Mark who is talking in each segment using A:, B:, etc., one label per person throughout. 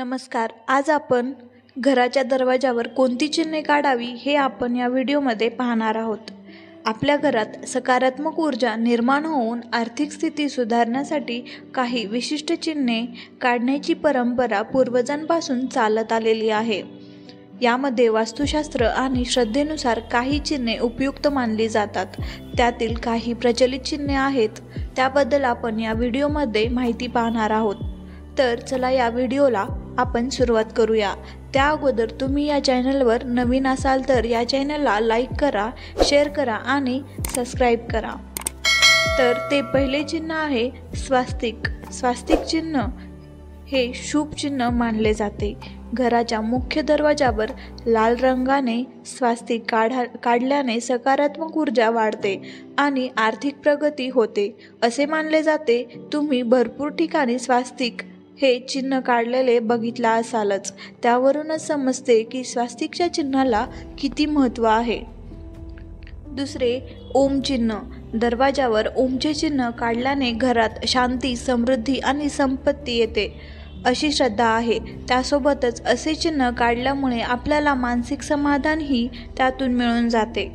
A: नमस्कार. आज आपण घराच्या दरवाजावर कोणती चिन्हे काढावी हे आपण या व्हिडिओमध्ये पाहणार आहोत. आपल्या घरात सकारात्मक ऊर्जा निर्माण होऊन आर्थिक स्थिती सुधारण्यासाठी काही विशिष्ट चिन्हे काढण्याची परंपरा पूर्वजांपासून चालत आलेली आहे. यामध्ये वास्तुशास्त्र आणि श्रद्धेनुसार काही चिन्हे उपयुक्त मानली जातात. त्यातील काही प्रचलित चिन्हे आहेत, त्याबद्दल आपण या व्हिडिओमध्ये माहिती पाहणार आहोत. तर चला या व्हिडिओला आपण सुरुवात करूया. त्या अगोदर तुम्ही या चॅनलवर नवीन असाल तर या चॅनलला लाईक करा, शेअर करा आणि सबस्क्राईब करा. तर ते पहिले चिन्ह आहे स्वास्तिक. स्वास्तिक चिन्ह हे शुभ चिन्ह मानले जाते. घराच्या मुख्य दरवाजावर लाल रंगाने स्वास्तिक काढल्याने सकारात्मक ऊर्जा वाढते आणि आर्थिक प्रगती होते असे मानले जाते. तुम्ही भरपूर ठिकाणी स्वास्तिक हे चिन्ह काढलेले बघितला असालच. त्यावरूनच समजते की स्वास्तिकच्या चिन्हाला किती महत्त्व आहे. दुसरे ओम चिन्ह. दरवाजावर ओमचे चिन्ह काढल्याने घरात शांती, समृद्धी आणि संपत्ती येते अशी श्रद्धा आहे. त्यासोबतच असे चिन्ह काढल्यामुळे आपल्याला मानसिक समाधानही त्यातून मिळून जाते.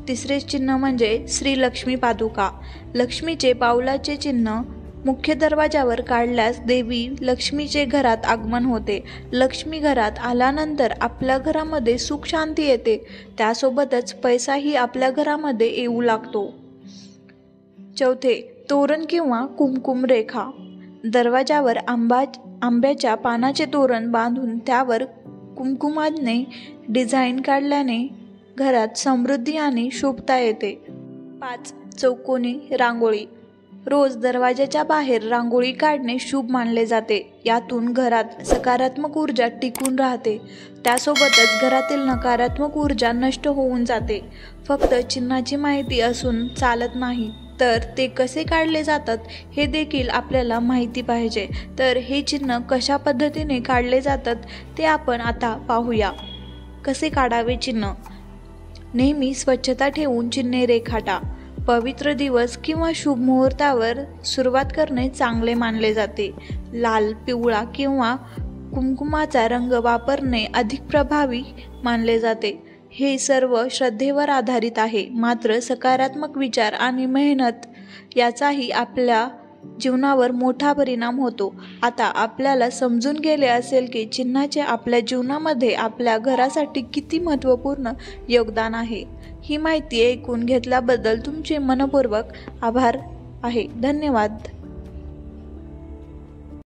A: तिसरे चिन्ह म्हणजे श्री लक्ष्मी पादुका. लक्ष्मीचे पावलाचे चिन्ह मुख्य दरवाजावर काढल्यास देवी लक्ष्मीचे घरात आगमन होते. लक्ष्मी घरात आल्यानंतर आपल्या घरामध्ये सुख शांती येते. त्यासोबतच पैसाही आपल्या घरामध्ये येऊ लागतो. चौथे तोरण किंवा कुमकुम रेखा. दरवाजावर आंब्याच्या पानाचे तोरण बांधून त्यावर कुमकुमाने डिझाईन काढल्याने घरात समृद्धी आणि शुभता येते. 5 चौकोनी रांगोळी. रोज दरवाजाच्या बाहेर रांगोळी काढणे शुभ मानले जाते. यातून घरात सकारात्मक ऊर्जा टिकून राहते. त्यासोबतच घरातील नकारात्मक ऊर्जा नष्ट होऊन जाते. फक्त चिन्हाची माहिती असून चालत नाही, तर ते कसे काढले जातात हे देखील आपल्याला माहिती पाहिजे. तर हे चिन्ह कशा पद्धतीने काढले जातात ते आपण आता पाहूया. कसे काढावे चिन्ह? नेहमी स्वच्छता ठेवून चिन्हे रेखाटा. पवित्र दिवस किंवा शुभ मुहूर्तावर सुरुवात करणे चांगले मानले जाते. लाल, पिवळा किंवा कुमकुमाचा रंग वापरणे अधिक प्रभावी मानले जाते. हे सर्व श्रद्धेवर आधारित आहे. मात्र सकारात्मक विचार आणि मेहनत याचाही आपल्या जीवनावर मोठा परिणाम होतो. आता आपल्याला समजून गेले असेल की चिन्हाचे आपल्या जीवनामध्ये आपल्या घरासाठी किती महत्त्वपूर्ण योगदान आहे. ही माहिती ऐकून घेतल्याबद्दल तुमचे मनपूर्वक आभार आहे. धन्यवाद.